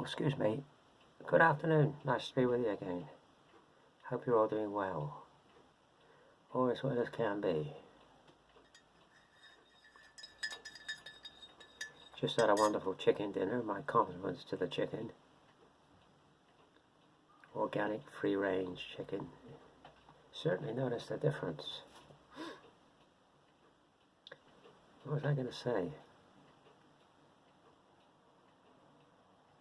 Oh, excuse me. Good afternoon. Nice to be with you again. Hope you're all doing well. Or as well as can be. Just had a wonderful chicken dinner. My compliments to the chicken. Organic, free-range chicken. Certainly noticed a difference. What was I going to say?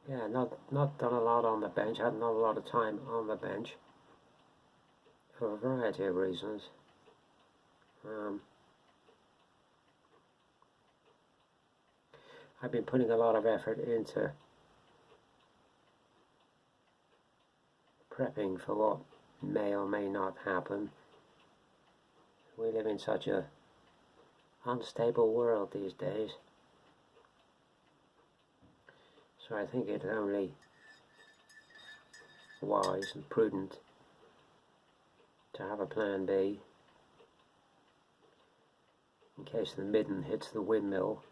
Yeah, not done a lot on the bench. Had not a lot of time on the bench for a variety of reasons. I've been putting a lot of effort into prepping for what may or may not happen. We live in such a unstable world these days. So I think it's only wise and prudent to have a plan B in case the midden hits the windmill,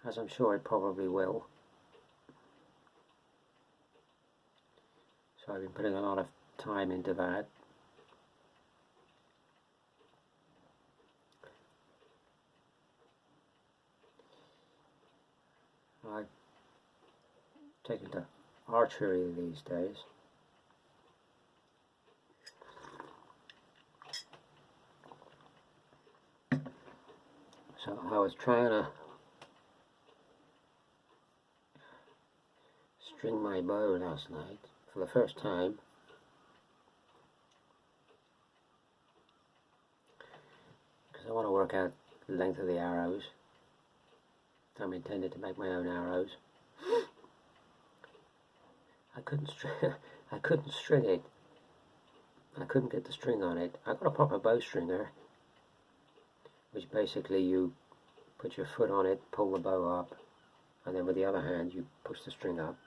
as I'm sure it probably will. So I've been putting a lot of time into that. I've taken to archery these days. So I was trying to string my bow last night for the first time. Because I want to work out the length of the arrows. I'm intended to make my own arrows. I couldn't string it. I couldn't get the string on it. I got a proper bowstringer, which basically you put your foot on it, pull the bow up, and then with the other hand you push the string up.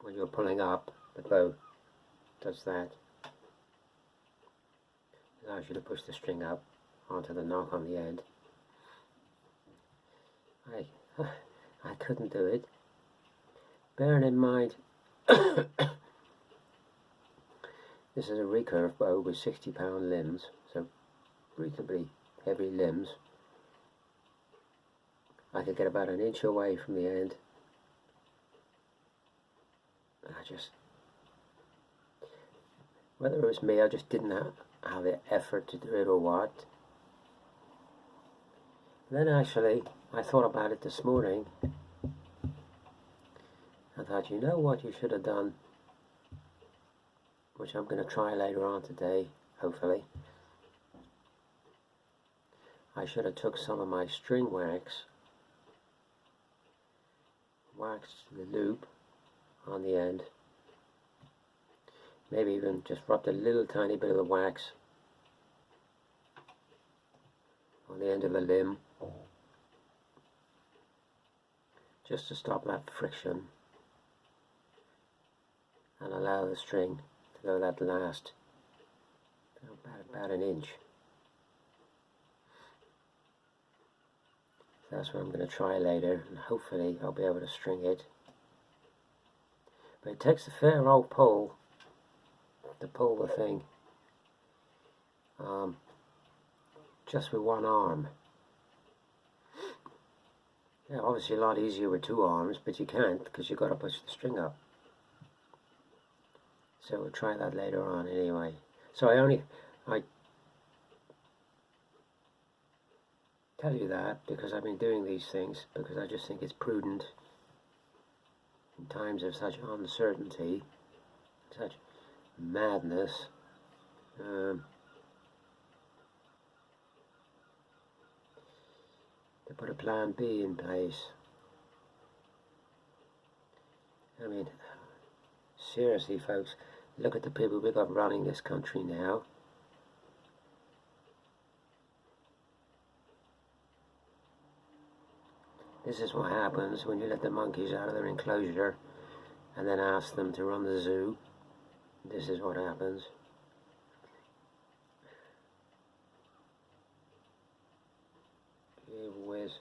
When you're pulling up, the bow does that. It allows you to push the string up onto the knock on the end. I couldn't do it. Bearing in mind, this is a recurve bow with 60-pound limbs, so reasonably heavy limbs. I could get about an inch away from the end. Whether it was me, I just didn't have the effort to do it or what. Then actually, I thought about it this morning. I thought, you know what you should have done, which I'm going to try later on today, hopefully. I should have took some of my string wax, waxed the loop on the end, maybe even just rubbed a little tiny bit of the wax on the end of the limb, just to stop that friction and allow the string to go that last about an inch. So that's what I'm going to try later, and hopefully I'll be able to string it. But it takes a fair old pull to pull the thing just with one arm. Yeah, obviously a lot easier with two arms, but you can't because you've got to push the string up. So we'll try that later on anyway. So I tell you that because I've been doing these things because I just think it's prudent in times of such uncertainty, such madness, to put a plan B in place. I mean, seriously folks, look at the people we've got running this country now. This is what happens when you let the monkeys out of their enclosure and then ask them to run the zoo. This is what happens. Gee whiz.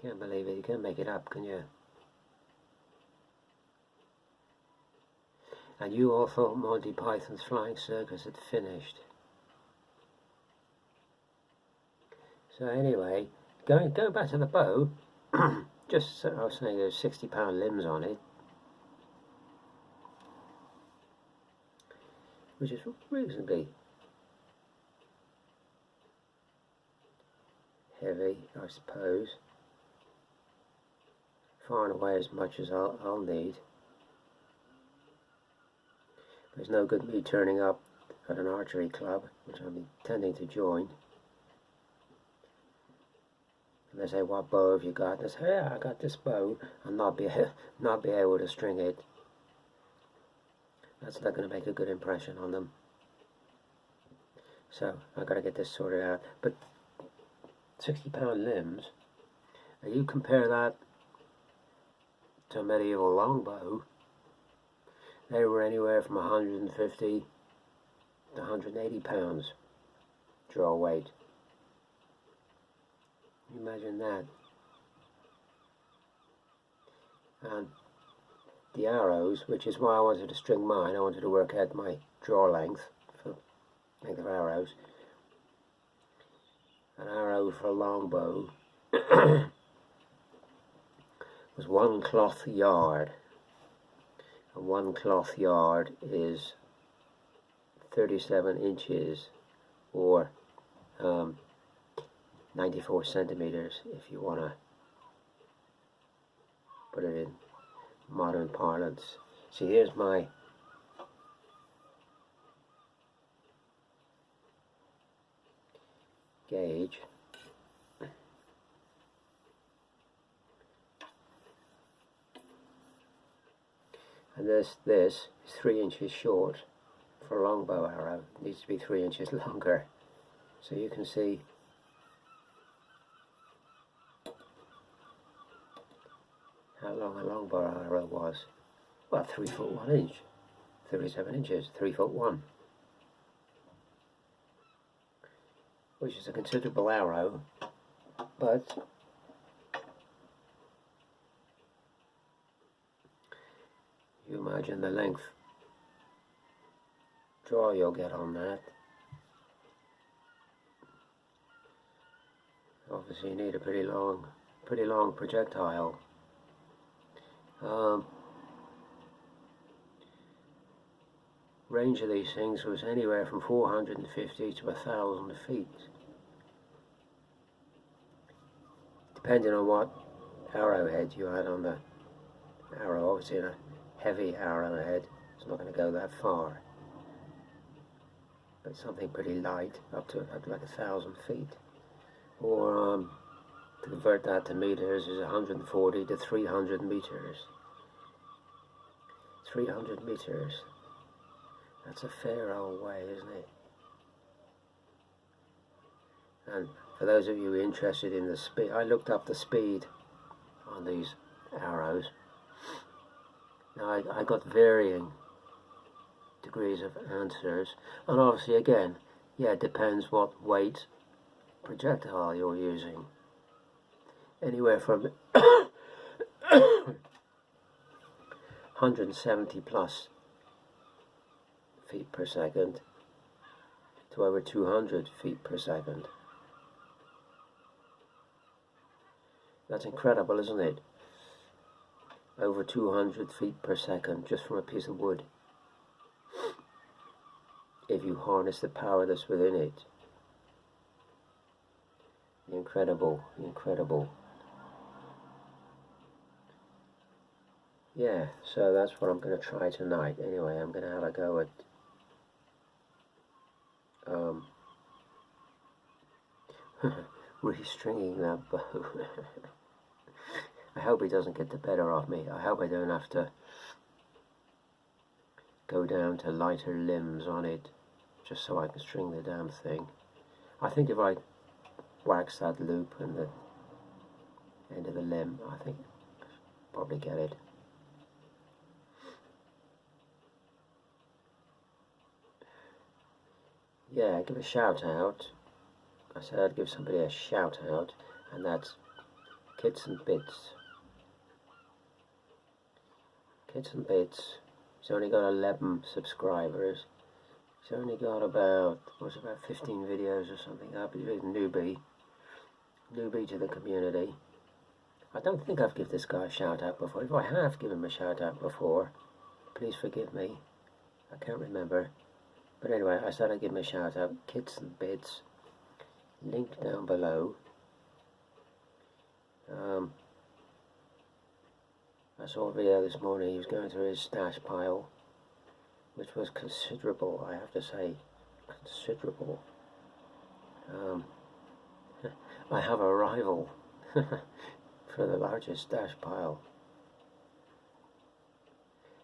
Can't believe it. You can't make it up, can you? And you all thought Monty Python's Flying Circus had finished. So anyway, going back to the bow, just I was saying there's 60-pound limbs on it, which is reasonably heavy, I suppose. Far and away as much as I'll need. There's no good me turning up at an archery club, which I'm intending to join. And they say, what bow have you got? And I say, yeah, I got this bow, and not be able to string it. That's not going to make a good impression on them. So I've got to get this sorted out. But 60-pound limbs, now you compare that to a medieval longbow, they were anywhere from 150 to 180 pounds draw weight. Imagine that. And the arrows, which is why I wanted to string mine, I wanted to work out my draw length for length of arrows. An arrow for a longbow was 1 cloth yard. And 1 cloth yard is 37 inches or 94 centimeters if you want to put it in modern parlance. See, here's my gauge. And this is 3 inches short for a longbow arrow. It needs to be 3 inches longer. So you can see how long a longbow arrow was. Well, 3 foot 1 inch. 37 inches, 3 foot 1. Which is a considerable arrow, but you imagine the length draw you'll get on that. Obviously you need a pretty long projectile. Range of these things was anywhere from 450 to 1,000 feet, depending on what arrowhead you had on the arrow. Obviously in a heavy arrowhead it's not going to go that far, but something pretty light up to like 1,000 feet. Or to convert that to meters is 140 to 300 meters. 300 meters. That's a fair old way, isn't it? And for those of you interested in the speed, I looked up the speed on these arrows. Now I got varying degrees of answers, and obviously again, yeah, it depends what weight projectile you're using. Anywhere from 170 plus feet per second to over 200 feet per second. That's incredible, isn't it? Over 200 feet per second just from a piece of wood, if you harness the power that's within it. Incredible, incredible. Yeah, so that's what I'm going to try tonight. Anyway, I'm going to have a go at restringing that bow. I hope it doesn't get the better of me. I hope I don't have to go down to lighter limbs on it just so I can string the damn thing. I think if I wax that loop and the end of the limb, I think I'll probably get it. Yeah, give a shout out. I said I'd give somebody a shout out, and that's Kits and Bits. Kits and Bits. He's only got 11 subscribers. He's only got about 15 videos or something. He's a newbie to the community. I don't think I've given this guy a shout out before. If I have given him a shout out before, please forgive me. I can't remember. But anyway, I said I'd give him a shout out. Kits and Bits. Link down below. I saw a video this morning. He was going through his stash pile, which was considerable, I have to say. Considerable. I have a rival for the largest stash pile.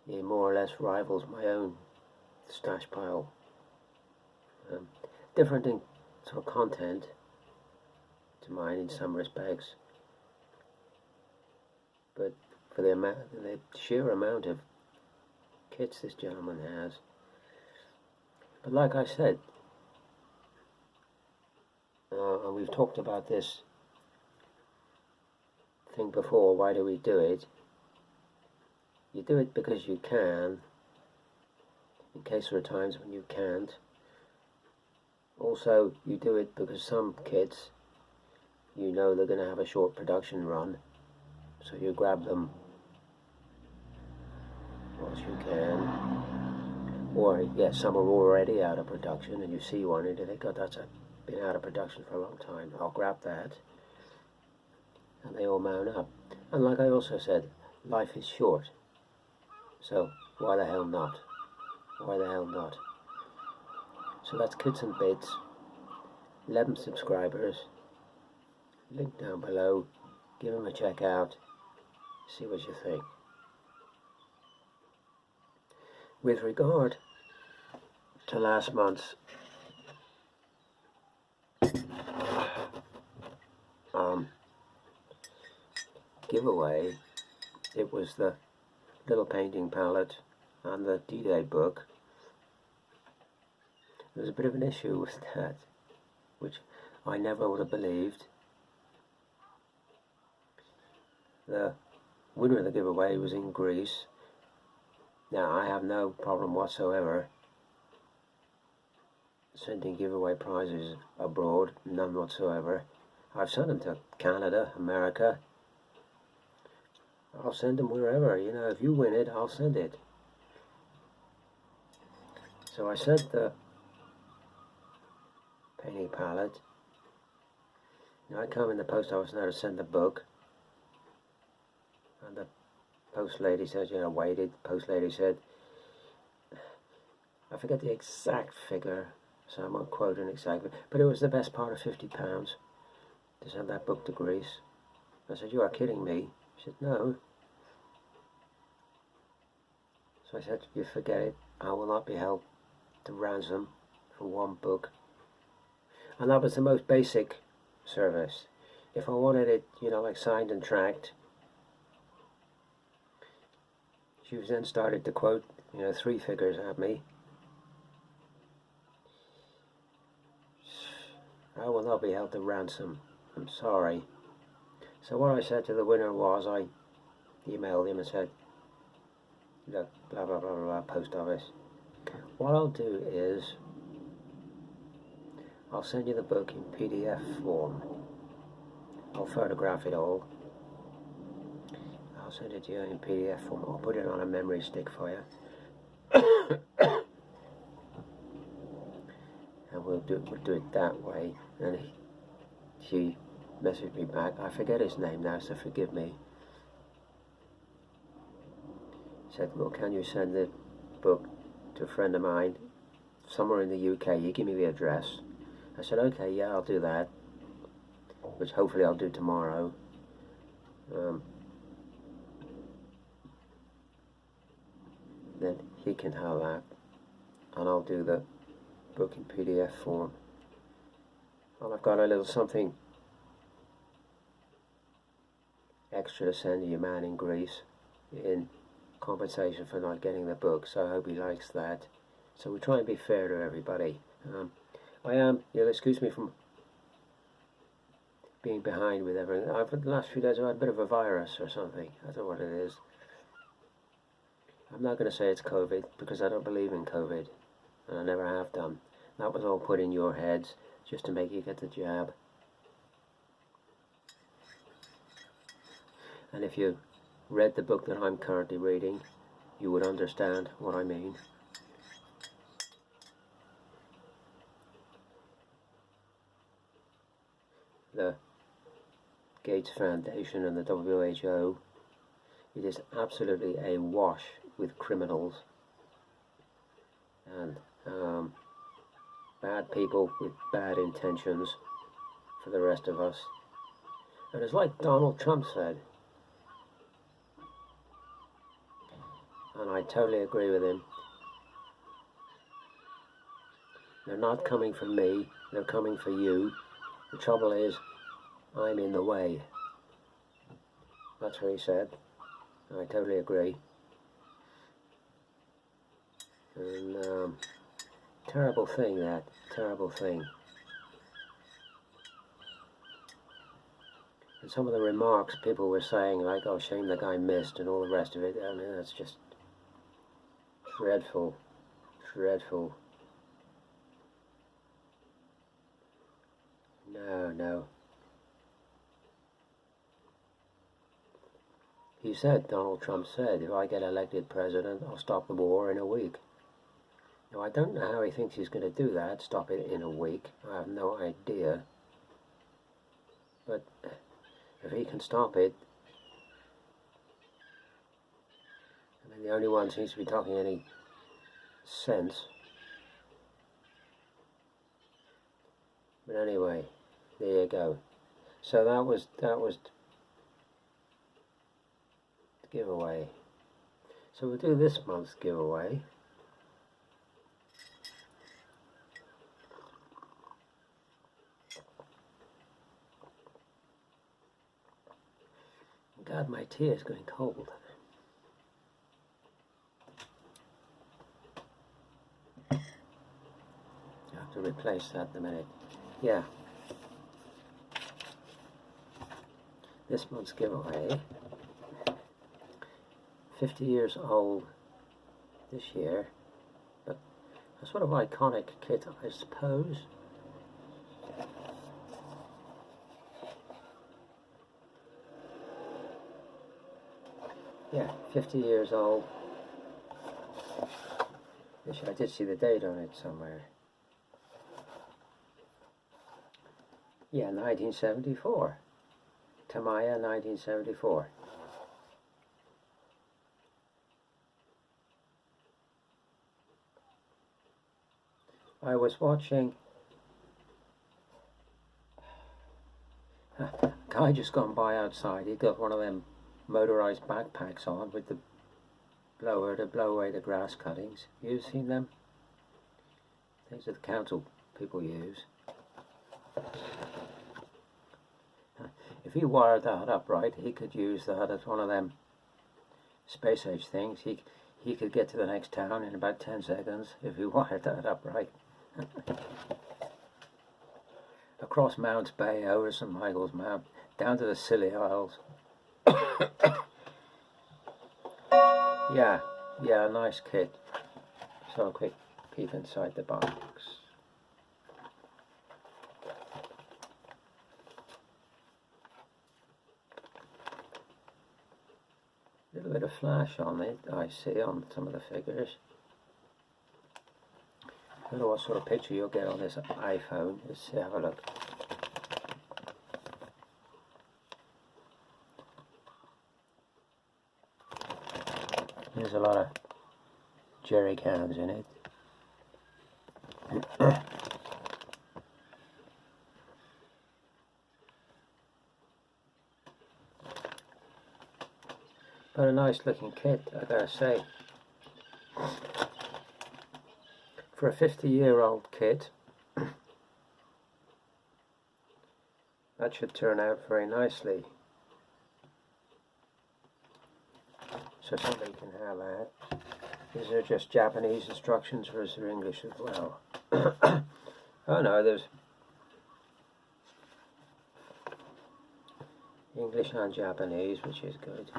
He more or less rivals my own stash pile. Different in sort of content to mine in some respects, but for the sheer amount of kits this gentleman has. But like I said, and we've talked about this thing before, why do we do it? You do it because you can, in case there are times when you can't. Also, you do it because some kits, you know they're going to have a short production run, so you grab them whilst you can. Or, yeah, some are already out of production, and you see one and you think, oh, that's been out of production for a long time, I'll grab that. And they all mount up. And like I also said, life is short, so why the hell not? Why the hell not? So that's Kits and Bits, 11 subscribers, link down below, give him a check out, see what you think. With regard to last month's giveaway, it was the little painting palette and the D-Day book. There was a bit of an issue with that, which I never would have believed. The winner of the giveaway was in Greece. Now, I have no problem whatsoever sending giveaway prizes abroad, none whatsoever. I've sent them to Canada, America. I'll send them wherever, you know, if you win it, I'll send it. So I sent the painting palette. Now I come in the post office now to send the book, and the post lady says, you know, waited. The post lady said, I forget the exact figure, so I'm not quoting exactly, but it was the best part of £50 to send that book to Greece. I said, you are kidding me. She said, no. So I said, you forget it. I will not be held to ransom for one book. And that was the most basic service. If I wanted it, you know, like signed and tracked, she then started to quote, you know, 3 figures at me. I will not be held to ransom. I'm sorry. So what I said to the winner was, I emailed him and said, look, blah, blah, blah, blah, post office. What I'll do is, I'll send you the book in PDF form. I'll photograph it all. I'll send it to you in PDF form. I'll put it on a memory stick for you. And we'll do it that way. And she messaged me back. I forget his name now, so forgive me. Said, well, can you send the book to a friend of mine somewhere in the UK? You give me the address. I said, okay, yeah, I'll do that, which hopefully I'll do tomorrow. Then he can have that, and I'll do the book in PDF form. And I've got a little something extra to send to your man in Greece in compensation for not getting the book, so I hope he likes that. So we try and be fair to everybody. I am, you'll excuse me from being behind with everything. For the last few days I've had a bit of a virus or something. I don't know what it is. I'm not going to say it's COVID because I don't believe in COVID, and I never have done. That was all put in your heads just to make you get the jab. And if you read the book that I'm currently reading, you would understand what I mean. The Gates Foundation and the WHO, it is absolutely awash with criminals and bad people with bad intentions for the rest of us. And it's like Donald Trump said, and I totally agree with him, they're not coming for me, they're coming for you. The trouble is, I'm in the way. That's what he said. I totally agree. And terrible thing, that. Terrible thing. And some of the remarks people were saying, like, oh, shame the guy missed and all the rest of it, I mean, that's just dreadful. Dreadful. No. He said, Donald Trump said, if I get elected president, I'll stop the war in a week. Now, I don't know how he thinks he's going to do that, stop it in a week. I have no idea. But if he can stop it, I mean, the only one seems to be talking any sense. But anyway, there you go. So that was the giveaway. So we'll do this month's giveaway. God, my tea is going cold. I have to replace that in a minute. Yeah. This month's giveaway, 50 years old this year, but a sort of iconic kit, I suppose. Yeah, 50 years old. I did see the date on it somewhere. Yeah, 1974. Tamaya, 1974. I was watching a guy just gone by outside. He got one of them motorized backpacks on with the blower to blow away the grass cuttings. You've seen them? Things that the council people use. If he wired that up right, he could use that as one of them space age things. He could get to the next town in about 10 seconds if he wired that up right. Across Mounts Bay, over St. Michael's Mount, down to the Scilly Isles. Yeah, nice kit. So a quick peek inside the box. A little bit of flash on it, I see, on some of the figures. I don't know what sort of picture you'll get on this iPhone. Let's have a look. There's a lot of jerry cans in it. But a nice looking kit, I gotta say. For a 50-year-old kit, that should turn out very nicely. So somebody can have that. Is there just Japanese instructions or is there English as well? Oh no, there's English and Japanese, which is good.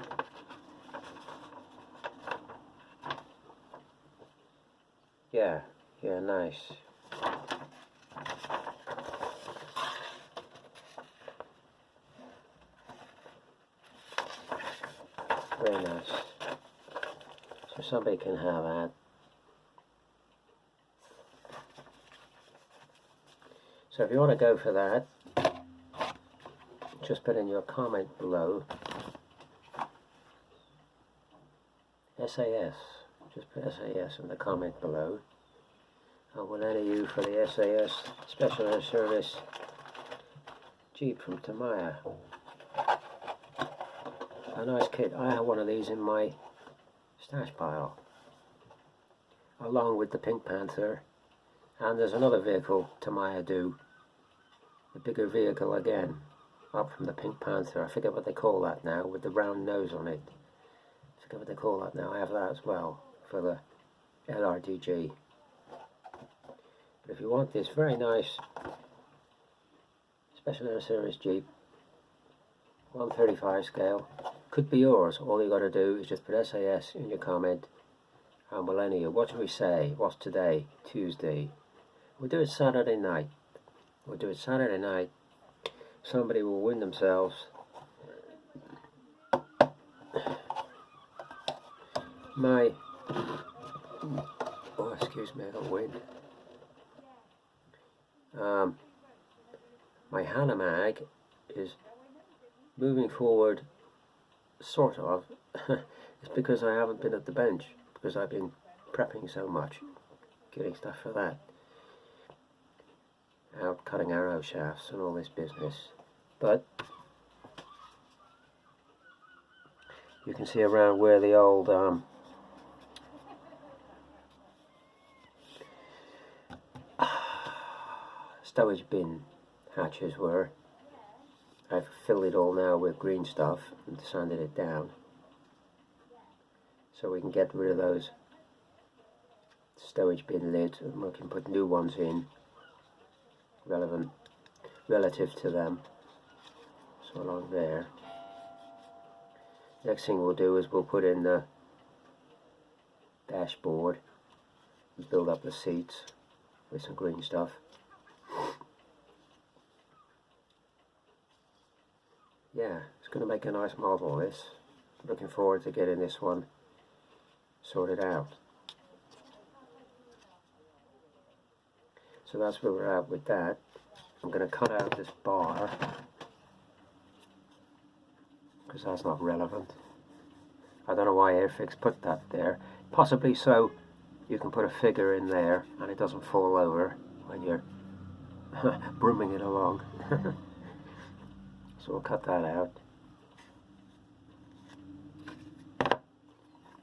Yeah, nice. Very nice. So somebody can have that. So if you want to go for that, just put in your comment below. SAS. Just put SAS in the comment below. I will enter you for the SAS Special Air Service Jeep from Tamiya. A nice kit. I have one of these in my stash pile, along with the Pink Panther. And there's another vehicle Tamiya do, the bigger vehicle again, up from the Pink Panther. I forget what they call that now, with the round nose on it. I forget what they call that now. I have that as well for the LRDG. But if you want this very nice Special Air Service Jeep, 135 scale, could be yours. All you got to do is just put SAS in your comment, and we'll enter you. What should we say? What's today? Tuesday. We'll do it Saturday night. We'll do it Saturday night. Somebody will win themselves my, oh excuse me, I got wind. My Hannah mag is moving forward, sort of. It's because I haven't been at the bench, because I've been prepping so much, getting stuff for that, out cutting arrow shafts and all this business. But you can see around where the old stowage bin hatches were. I've filled it all now with green stuff and sanded it down, so we can get rid of those stowage bin lids, and we can put new ones in relative to them. So along there. Next thing we'll do is we'll put in the dashboard and build up the seats with some green stuff. Yeah, it's going to make a nice model, this. Looking forward to getting this one sorted out. So that's where we're at with that. I'm going to cut out this bar, because that's not relevant. I don't know why Airfix put that there. Possibly so you can put a figure in there and it doesn't fall over when you're brooming it along. So we'll cut that out.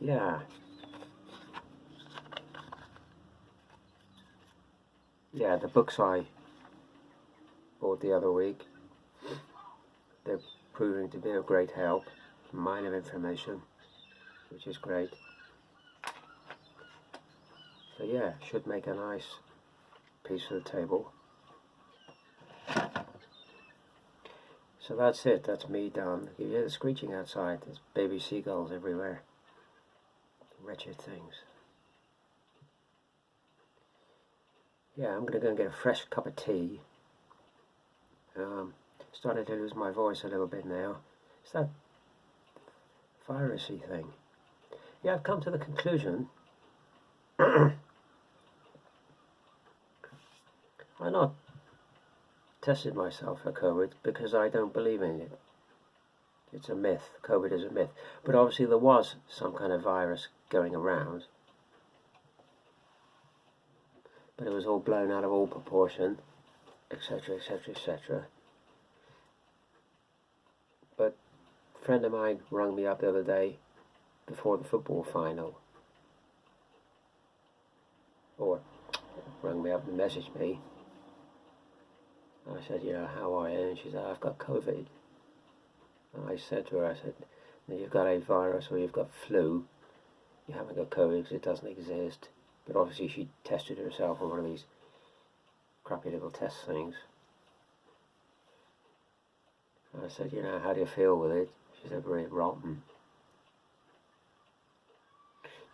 Yeah. Yeah, the books I bought the other week, they're proving to be of great help. Mine of information, which is great. So yeah, should make a nice piece for the table. So that's it, that's me done. You hear the screeching outside, there's baby seagulls everywhere. Wretched things. Yeah, I'm going to go and get a fresh cup of tea. Started to lose my voice a little bit now. It's that virusy thing. Yeah, I've come to the conclusion I'm not tested myself for COVID because I don't believe in it. It's a myth. COVID is a myth. But obviously there was some kind of virus going around. But it was all blown out of all proportion, etc., etc., etc. But a friend of mine rang me up the other day before the football final. Or rang me up and messaged me. I said, you know, how are you? And she said, I've got COVID. And I said to her, I said, you've got a virus or you've got flu. You haven't got COVID because it doesn't exist. But obviously she tested herself on one of these crappy little test things. I said, you know, how do you feel with it? She said, very rotten.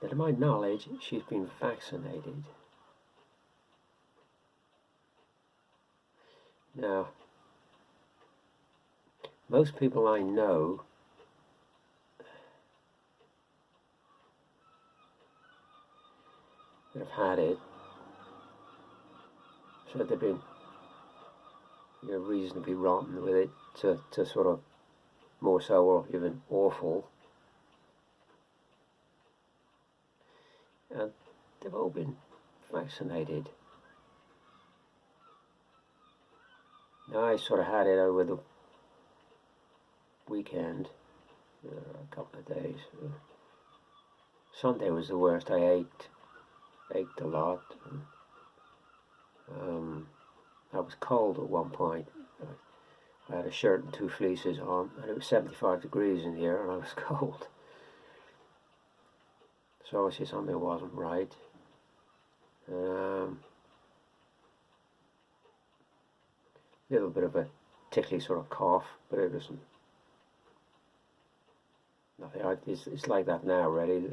Now, to my knowledge, she's been vaccinated. Now, most people I know that have had it said they've been, you know, reasonably rotten with it to sort of more so or even awful. And they've all been vaccinated. Now, I sort of had it over the weekend, a couple of days. Sunday was the worst. I ached a lot. I was cold at one point. I had a shirt and 2 fleeces on, and it was 75 degrees in here, and I was cold. So obviously something wasn't right. Little bit of a tickly sort of cough, but it wasn't nothing. It's like that now, really.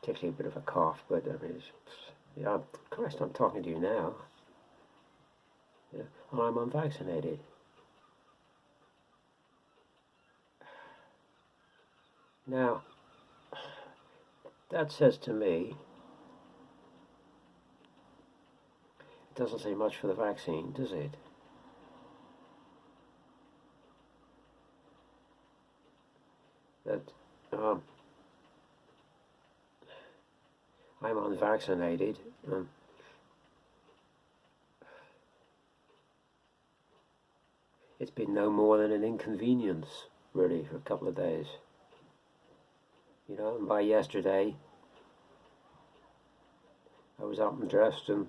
Tickly bit of a cough, but I mean, yeah. Christ, I'm talking to you now. Yeah, and I'm unvaccinated. Now, that says to me, it doesn't say much for the vaccine, does it? That I'm unvaccinated. It's been no more than an inconvenience, really, for a couple of days. You know, and by yesterday, I was up and dressed and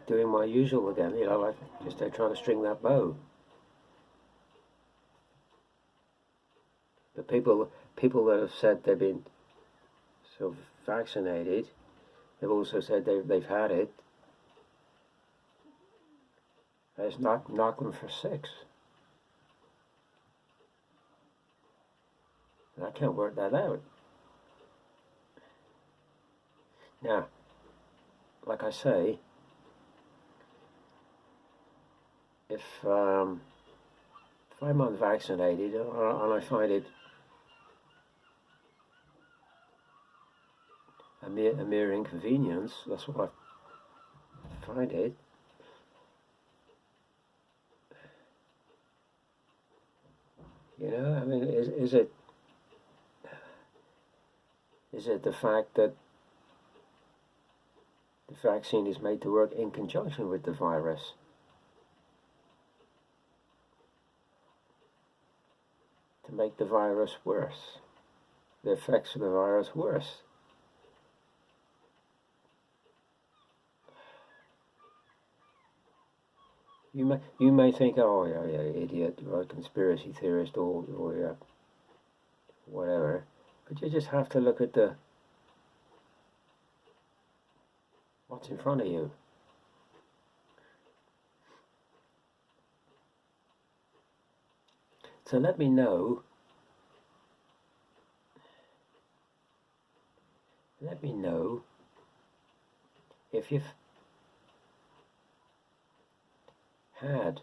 doing my usual again, you know, like just trying to string that bow. But people that have said they've been sort of vaccinated, they've also said they've had it. It's knock them for 6. And I can't work that out. Now, like I say, if I'm unvaccinated and I find it a mere inconvenience, that's what I find it. You know, I mean, is it the fact that the vaccine is made to work in conjunction with the virus? To make the virus worse, the effects of the virus worse. You may think, oh yeah, idiot, or conspiracy theorist, or whatever, but you just have to look at what's in front of you. So let me know if you've had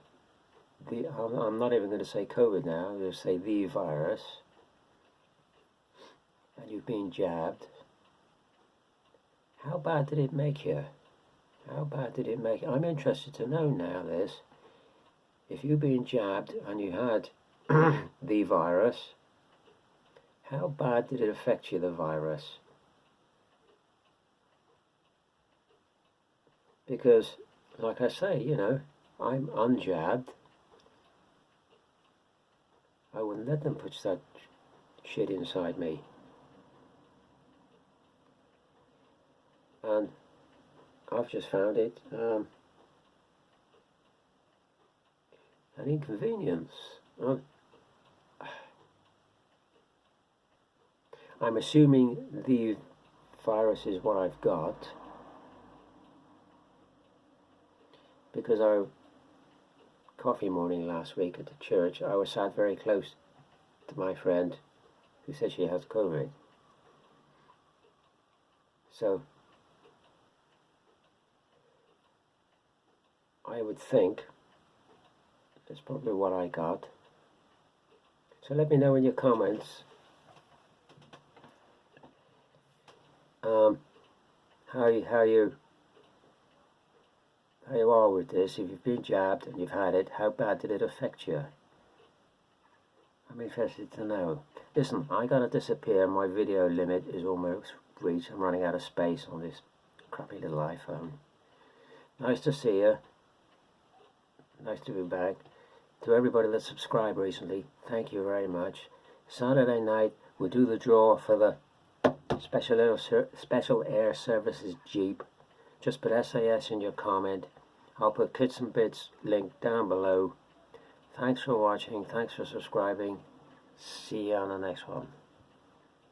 I'm not even going to say COVID now, I'm going to say the virus, and you've been jabbed. How bad did it make you? How bad did it make you? I'm interested to know now this. If you've been jabbed and you had the virus, how bad did it affect you, the virus? Because, like I say, you know, I'm unjabbed. I wouldn't let them put that shit inside me. And I've just found it an inconvenience. I'm assuming the virus is what I've got, because coffee morning last week at the church, I was sat very close to my friend who said she has COVID. So I would think that's probably what I got. So let me know in your comments how you are with this. If you've been jabbed and you've had it, how bad did it affect you? I'm interested to know. Listen, I gotta disappear. My video limit is almost reached. I'm running out of space on this crappy little iPhone. Nice to see you. Nice to be back. To everybody that subscribed recently, thank you very much. Saturday night we'll do the draw for the Special Air Services Jeep. Just put SAS in your comment. I'll put Kits and Bits link down below. Thanks for watching. Thanks for subscribing. See you on the next one.